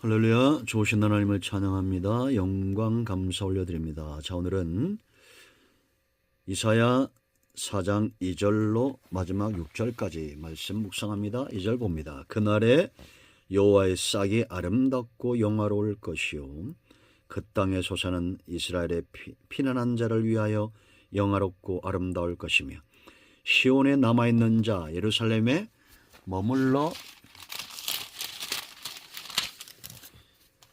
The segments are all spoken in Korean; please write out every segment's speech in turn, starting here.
할렐루야, 좋으신 하나님을 찬양합니다. 영광 감사 올려드립니다. 자, 오늘은 이사야 4장 2절로 마지막 6절까지 말씀 묵상합니다. 2절 봅니다. 그날에 여호와의 싹이 아름답고 영화로울 것이요 그 땅에 솟아는 이스라엘의 피난한 자를 위하여 영화롭고 아름다울 것이며 시온에 남아있는 자 예루살렘에 머물러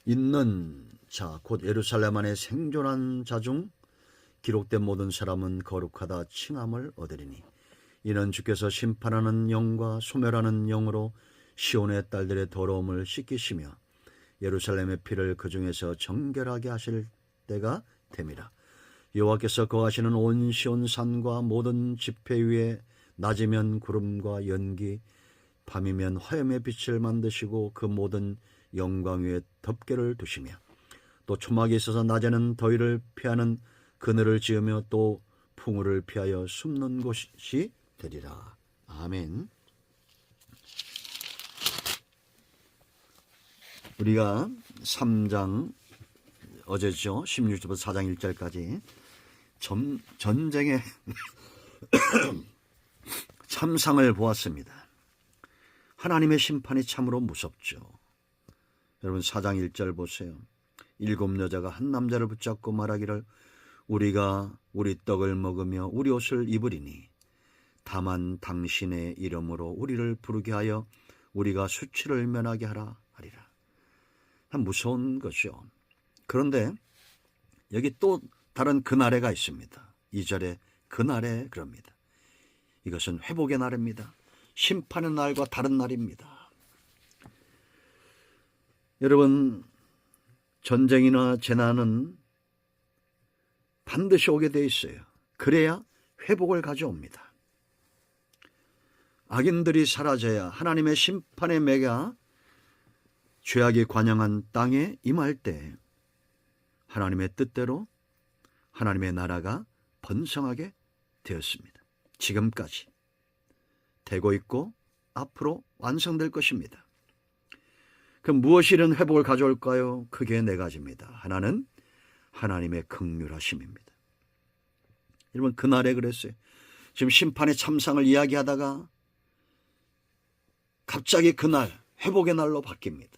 있는 자 곧 예루살렘 안에 생존한 자 중 기록된 모든 사람은 거룩하다 칭함을 얻으리니 이는 주께서 심판하는 영과 소멸하는 영으로 시온의 딸들의 더러움을 씻기시며 예루살렘의 피를 그 중에서 정결하게 하실 때가 됨이라. 여호와께서 거하시는 온 시온 산과 모든 지폐 위에 낮이면 구름과 연기 밤이면 화염의 빛을 만드시고 그 모든 영광 위에 덮개를 두시며 또 초막이 있어서 낮에는 더위를 피하는 그늘을 지으며 또 풍우를 피하여 숨는 곳이 되리라. 아멘. 우리가 3장 어제죠. 16절부터 4장 1절까지 전쟁의 참상을 보았습니다. 하나님의 심판이 참으로 무섭죠. 여러분 4장 1절 보세요. 7 여자가 한 남자를 붙잡고 말하기를 우리가 우리 떡을 먹으며 우리 옷을 입으리니 다만 당신의 이름으로 우리를 부르게 하여 우리가 수치를 면하게 하라 하리라. 참 무서운 것이죠. 그런데 여기 또 다른 그날에가 있습니다. 2절에 그날에 그럽니다. 이것은 회복의 날입니다. 심판의 날과 다른 날입니다. 여러분 전쟁이나 재난은 반드시 오게 돼 있어요. 그래야 회복을 가져옵니다. 악인들이 사라져야 하나님의 심판의 매가 죄악이 관영한 땅에 임할 때 하나님의 뜻대로 하나님의 나라가 번성하게 되었습니다. 지금까지 되고 있고 앞으로 완성될 것입니다. 그럼 무엇이 이런 회복을 가져올까요? 크게 네 가지입니다. 하나는 하나님의 긍휼하심입니다. 여러분 그날에 그랬어요. 지금 심판의 참상을 이야기하다가 갑자기 그날 회복의 날로 바뀝니다.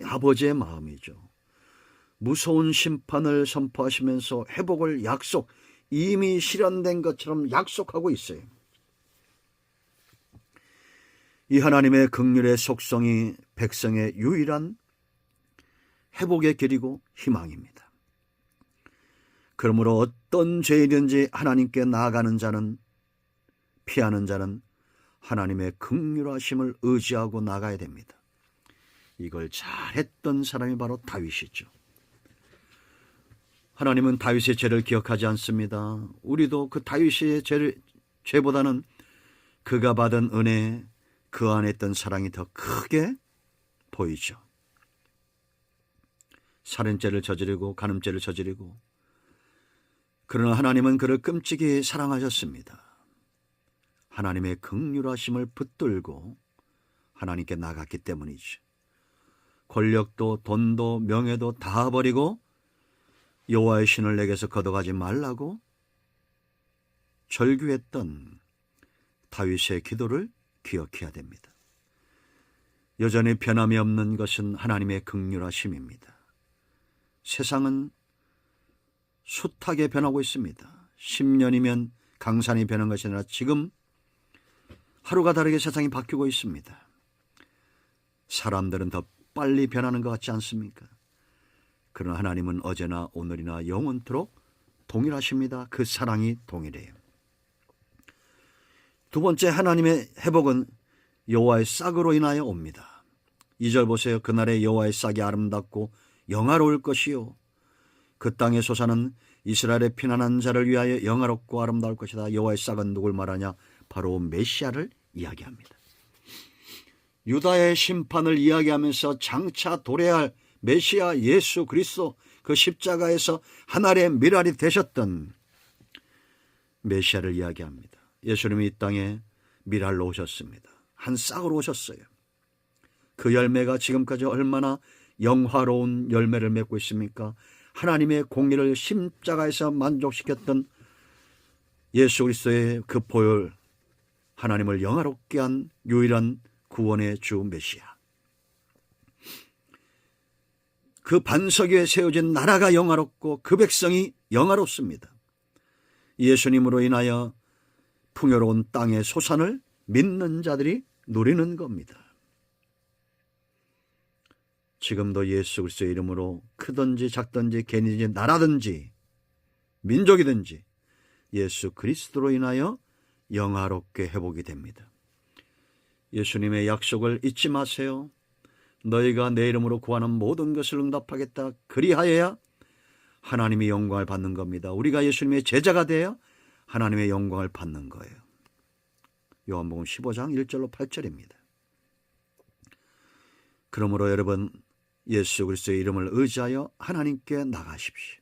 아버지의 마음이죠. 무서운 심판을 선포하시면서 회복을 이미 실현된 것처럼 약속하고 있어요. 이 하나님의 긍휼의 속성이 백성의 유일한 회복의 길이고 희망입니다. 그러므로 어떤 죄이든지 하나님께 나아가는 자는 피하는 자는 하나님의 긍휼하심을 의지하고 나가야 됩니다. 이걸 잘했던 사람이 바로 다윗이죠. 하나님은 다윗의 죄를 기억하지 않습니다. 우리도 그 다윗의 죄보다는 그가 받은 은혜, 그 안에 있던 사랑이 더 크게 보이죠. 살인죄를 저지르고 간음죄를 저지르고 그러나 하나님은 그를 끔찍이 사랑하셨습니다. 하나님의 긍휼하심을 붙들고 하나님께 나갔기 때문이죠. 권력도 돈도 명예도 다 버리고 여호와의 신을 내게서 걷어가지 말라고 절규했던 다윗의 기도를 기억해야 됩니다. 여전히 변함이 없는 것은 하나님의 긍휼하심입니다. 세상은 숱하게 변하고 있습니다. 10년이면 강산이 변한 것이 아니라 지금 하루가 다르게 세상이 바뀌고 있습니다. 사람들은 더 빨리 변하는 것 같지 않습니까? 그러나 하나님은 어제나 오늘이나 영원토록 동일하십니다. 그 사랑이 동일해요. 두 번째 하나님의 회복은 여호와의 싹으로 인하여 옵니다. 2절 보세요. 그날에 여호와의 싹이 아름답고 영화로울 것이요 그 땅에 솟아는 이스라엘의 피난한 자를 위하여 영화롭고 아름다울 것이다. 여호와의 싹은 누굴 말하냐? 바로 메시아를 이야기합니다. 유다의 심판을 이야기하면서 장차 도래할 메시아 예수 그리스도 그 십자가에서 하늘의 미랄이 되셨던 메시아를 이야기합니다. 예수님이 이 땅에 미랄로 오셨습니다. 한 싹으로 오셨어요. 그 열매가 지금까지 얼마나 영화로운 열매를 맺고 있습니까? 하나님의 공의를 십자가에서 만족시켰던 예수 그리스도의 그 보혈, 하나님을 영화롭게 한 유일한 구원의 주 메시아. 그 반석 위에 세워진 나라가 영화롭고 그 백성이 영화롭습니다. 예수님으로 인하여 풍요로운 땅의 소산을 믿는 자들이 누리는 겁니다. 지금도 예수 그리스도의 이름으로 크든지 작든지 개인이든지 나라든지 민족이든지 예수 그리스도로 인하여 영화롭게 회복이 됩니다. 예수님의 약속을 잊지 마세요. 너희가 내 이름으로 구하는 모든 것을 응답하겠다. 그리하여야 하나님의 영광을 받는 겁니다. 우리가 예수님의 제자가 되어 하나님의 영광을 받는 거예요. 요한복음 15장 1절로 8절입니다. 그러므로 여러분, 예수 그리스도의 이름을 의지하여 하나님께 나가십시오.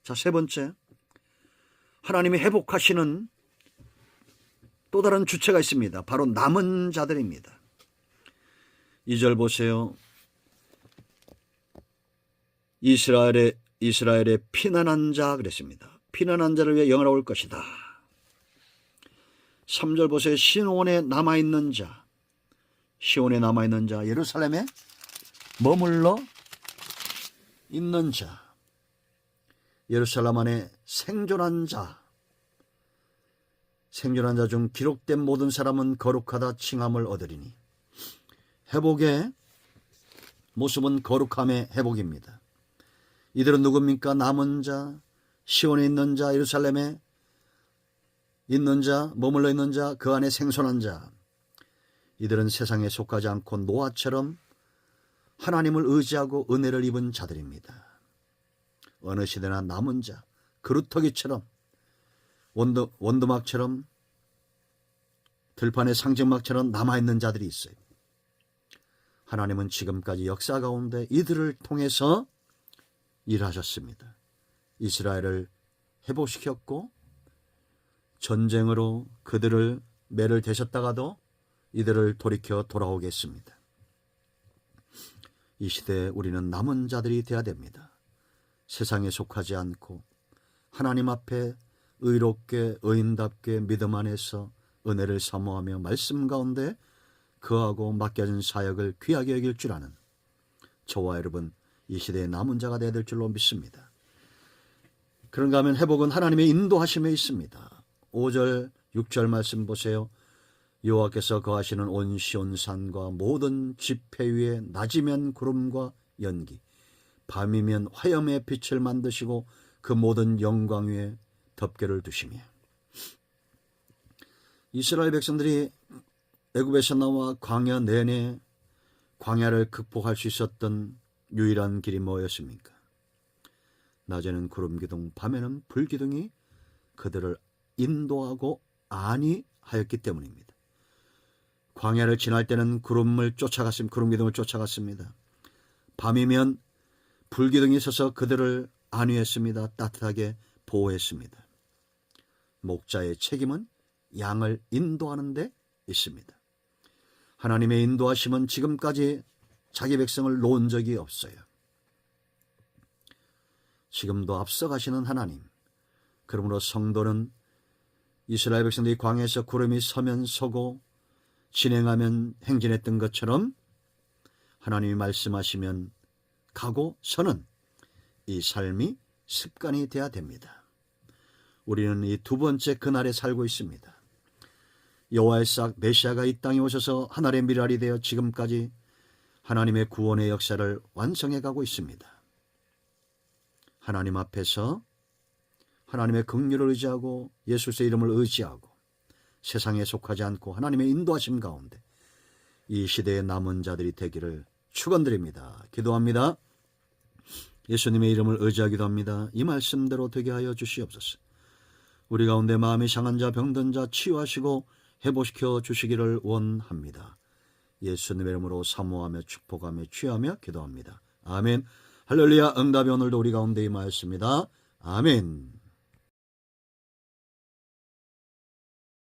자, 세 번째, 하나님이 회복하시는 또 다른 주체가 있습니다. 바로 남은 자들입니다. 2절 보세요. 이스라엘의 피난한 자 그랬습니다. 피난한 자를 위해 영화로울 것이다. 3절 보세요. 시온에 남아있는 자, 예루살렘에 머물러 있는 자, 예루살렘 안에 생존한 자 중 기록된 모든 사람은 거룩하다 칭함을 얻으리니. 회복의 모습은 거룩함의 회복입니다. 이들은 누굽니까? 남은 자, 시온에 있는 자, 예루살렘에 있는 자, 머물러 있는 자, 그 안에 생존한 자. 이들은 세상에 속하지 않고 노아처럼 하나님을 의지하고 은혜를 입은 자들입니다. 어느 시대나 남은 자, 그루터기처럼 원두막처럼 들판의 상징막처럼 남아있는 자들이 있어요. 하나님은 지금까지 역사 가운데 이들을 통해서 일하셨습니다. 이스라엘을 회복시켰고 전쟁으로 그들을 매를 대셨다가도 이들을 돌이켜 돌아오게 했습니다. 이 시대에 우리는 남은 자들이 되어야 됩니다. 세상에 속하지 않고 하나님 앞에 의롭게 의인답게 믿음 안에서 은혜를 사모하며 말씀 가운데 그하고 맡겨진 사역을 귀하게 여길 줄 아는 저와 여러분, 이 시대의 남은 자가 되어야 될 줄로 믿습니다. 그런가 하면 회복은 하나님의 인도하심에 있습니다. 5절 6절 말씀 보세요. 여호와께서 거하시는 온 시온산과 모든 지폐 위에 낮이면 구름과 연기, 밤이면 화염의 빛을 만드시고 그 모든 영광 위에 덮개를 두시며. 이스라엘 백성들이 애굽에서 나와 광야 내내 광야를 극복할 수 있었던 유일한 길이 뭐였습니까? 낮에는 구름기둥, 밤에는 불기둥이 그들을 인도하고 안위하였기 때문입니다. 광야를 지날 때는 구름기둥을 쫓아갔습니다. 밤이면 불기둥이 있어서 그들을 안위했습니다. 따뜻하게 보호했습니다. 목자의 책임은 양을 인도하는 데 있습니다. 하나님의 인도하심은 지금까지 자기 백성을 놓은 적이 없어요. 지금도 앞서가시는 하나님. 그러므로 성도는 이스라엘 백성들이 광야에서 구름이 서면 서고 진행하면 행진했던 것처럼 하나님이 말씀하시면 가고 서는 이 삶이 습관이 되어야 됩니다. 우리는 이 두 번째 그날에 살고 있습니다. 여호와의 싹 메시아가 이 땅에 오셔서 하늘의 미랄이 되어 지금까지 하나님의 구원의 역사를 완성해 가고 있습니다. 하나님 앞에서 하나님의 긍휼을 의지하고 예수의 이름을 의지하고 세상에 속하지 않고 하나님의 인도하심 가운데 이 시대의 남은 자들이 되기를 축원드립니다. 기도합니다. 예수님의 이름을 의지하기도 합니다. 이 말씀대로 되게 하여 주시옵소서. 우리 가운데 마음이 상한 자, 병든 자 치유하시고 회복시켜 주시기를 원합니다. 예수님의 이름으로 사모하며 축복하며 취하며 기도합니다. 아멘. 할렐루야. 응답이 오늘도 우리 가운데 임하였습니다. 아멘.